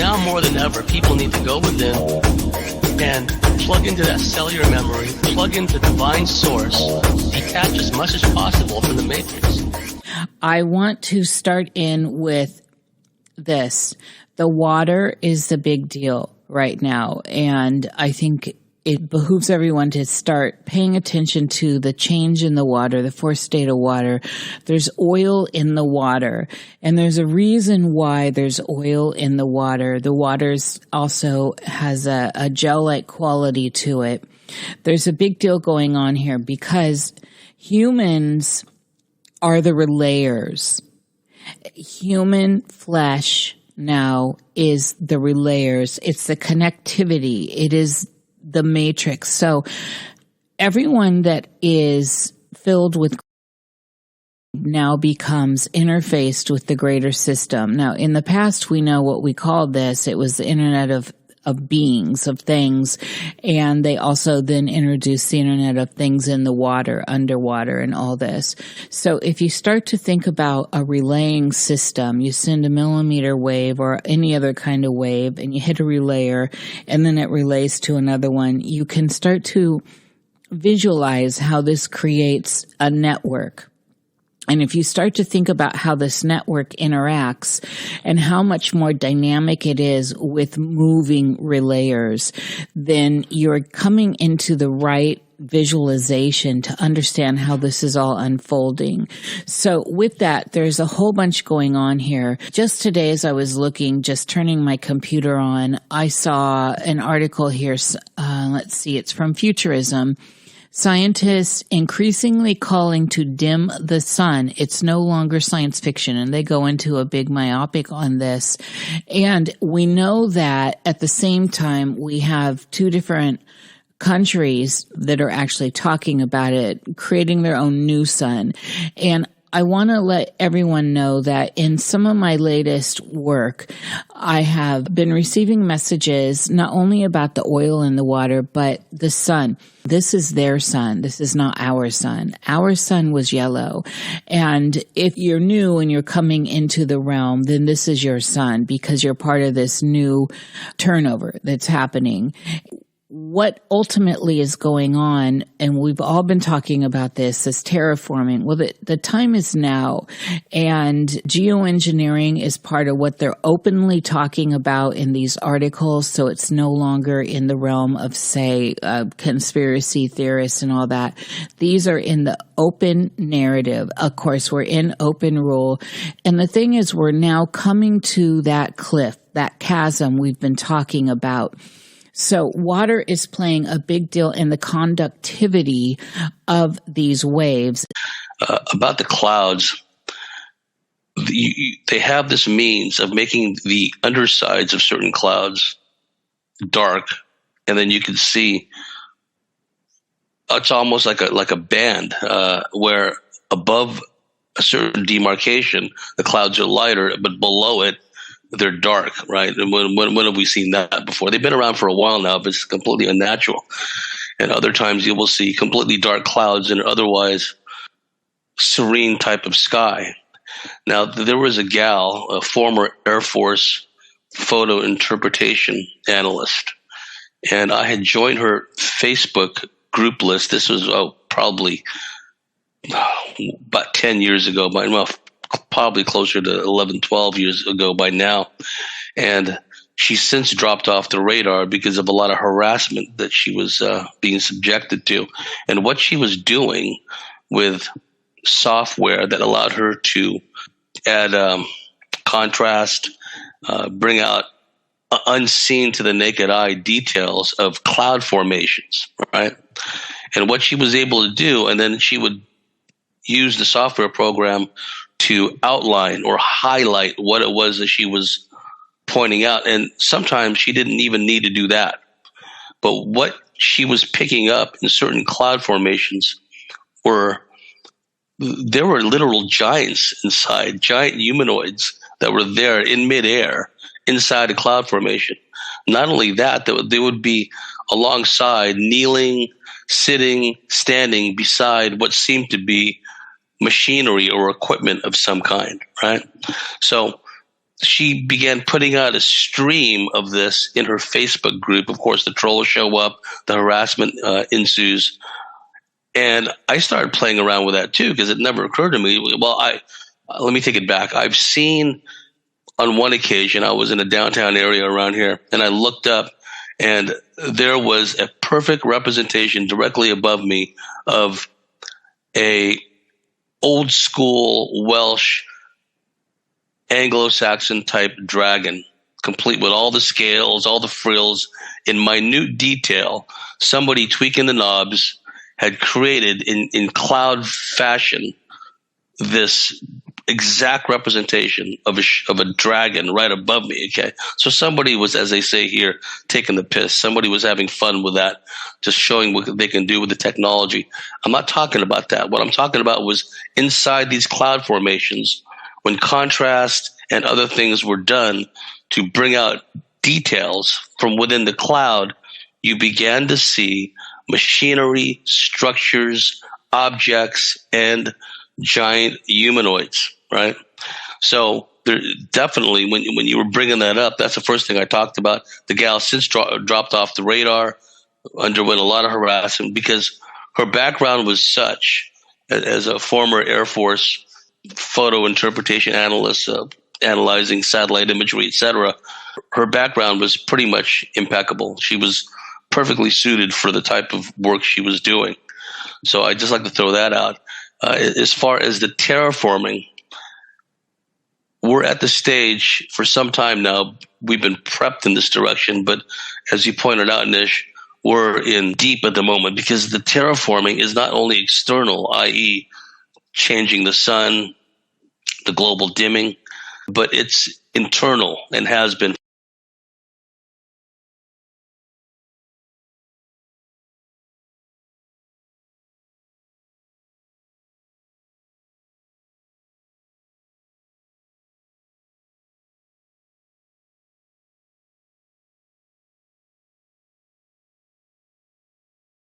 now more than ever, people need to go within and plug into that cellular memory, plug into divine source, detach as much as possible from the matrix. I want to start in with this. The water is the big deal right now, and I think it behooves everyone to start paying attention to the change in the water, the fourth state of water. There's oil in the water, and there's a reason why there's oil in the water. The water also has a gel-like quality to it. There's a big deal going on here because humans are the relayers. Human flesh now is the relayers. It's the connectivity. It is the matrix. So everyone that is filled with now becomes interfaced with the greater system. Now, in the past, we know what we called this. It was the Internet of beings, of things. And they also then introduced the Internet of things in the water, underwater, and all this. So if you start to think about a relaying system, you send a millimeter wave or any other kind of wave, and you hit a relayer, and then it relays to another one, you can start to visualize how this creates a network. And if you start to think about how this network interacts and how much more dynamic it is with moving relayers, then you're coming into the right visualization to understand how this is all unfolding. So with that, there's a whole bunch going on here. Just today, as I was looking, just turning my computer on, I saw an article here. Let's see, it's from Futurism. Scientists increasingly calling to dim the sun. It's no longer science fiction, and they go into a big myopic on this. And we know that at the same time, we have two different countries that are actually talking about it, creating their own new sun. And I want to let everyone know that in some of my latest work, I have been receiving messages not only about the oil in the water, but the sun. This is their sun. This is not our sun. Our sun was yellow. And if you're new and you're coming into the realm, then this is your sun because you're part of this new turnover that's happening. What ultimately is going on, and we've all been talking about this, is terraforming. Well, the time is now, and geoengineering is part of what they're openly talking about in these articles, so it's no longer in the realm of, say, conspiracy theorists and all that. These are in the open narrative. Of course, we're in open rule, and the thing is, we're now coming to that cliff, that chasm we've been talking about. So water is playing a big deal in the conductivity of these waves. About the clouds, they have this means of making the undersides of certain clouds dark, and then you can see it's almost like a band where above a certain demarcation, the clouds are lighter, but below it, they're dark, right? And when have we seen that before? They've been around for a while now, but it's completely unnatural. And other times you will see completely dark clouds in an otherwise serene type of sky. Now, there was a gal, a former Air Force photo interpretation analyst, and I had joined her Facebook group list. This was probably about 10 years ago, probably closer to 11, 12 years ago by now. And she's since dropped off the radar because of a lot of harassment that she was being subjected to. And what she was doing with software that allowed her to add contrast, bring out unseen to the naked eye details of cloud formations, right? And what she was able to do, and then she would use the software program to outline or highlight what it was that she was pointing out. And sometimes she didn't even need to do that. But what she was picking up in certain cloud formations there were literal giants inside, giant humanoids that were there in midair inside a cloud formation. Not only that, they would be alongside, kneeling, sitting, standing beside what seemed to be machinery or equipment of some kind, right? So she began putting out a stream of this in her Facebook group. Of course, the trolls show up, the harassment ensues. And I started playing around with that too, because it never occurred to me. Well, let me take it back. I've seen on one occasion, I was in a downtown area around here, and I looked up, and there was a perfect representation directly above me of a old school Welsh Anglo-Saxon type dragon, complete with all the scales, all the frills, in minute detail. Somebody tweaking the knobs had created in cloud fashion this exact representation of a dragon right above me. Okay, so somebody was, as they say here, taking the piss. Somebody was having fun with that, just showing what they can do with the technology. I'm not talking about that. What I'm talking about was inside these cloud formations, when contrast and other things were done to bring out details from within the cloud, you began to see machinery, structures, objects, and giant humanoids, right? So there, definitely, when you were bringing that up, that's the first thing I talked about. The gal since dropped off the radar, underwent a lot of harassment because her background was such, as a former Air Force photo interpretation analyst, analyzing satellite imagery, etc. Her background was pretty much impeccable. She was perfectly suited for the type of work she was doing. So I just like to throw that out. As far as the terraforming, we're at the stage for some time now. We've been prepped in this direction, but as you pointed out, Nish, we're in deep at the moment because the terraforming is not only external, i.e., changing the sun, the global dimming, but it's internal and has been